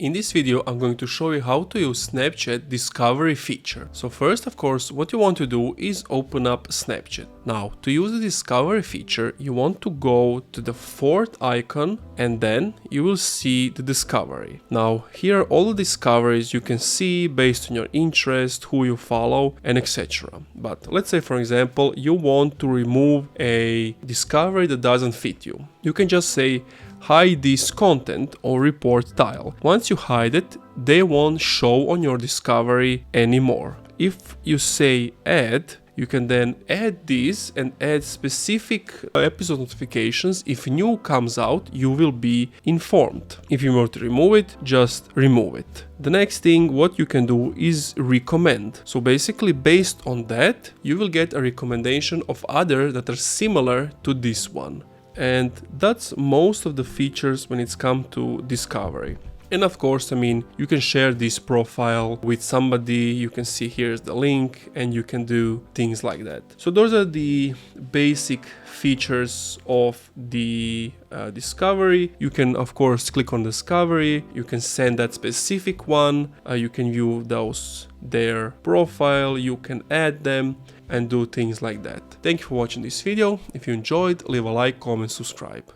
In this video, I'm going to show you how to use Snapchat discovery feature. So first, of course, what you want to do is open up Snapchat. Now, to use the discovery feature, you want to go to the fourth icon and then you will see the discovery. Now, here are all the discoveries you can see based on your interest, who you follow, and etc. But let's say, for example, you want to remove a discovery that doesn't fit you. You can just say, hide this content or report tile. Once you hide it, they won't show on your discovery anymore. If you say add, you can then add this and add specific episode notifications. If new comes out, you will be informed. If you want to remove it, just remove it. The next thing what you can do is recommend. So basically based on that, you will get a recommendation of others that are similar to this one. And that's most of the features when it's come to discovery. And of course, you can share this profile with somebody. You can see here's the link and you can do things like that. So those are the basic features of the discovery. You can of course click on discovery. You can send that specific one. You can view their profile. You can add them and do things like that. Thank you for watching this video. If you enjoyed, leave a like, comment, subscribe.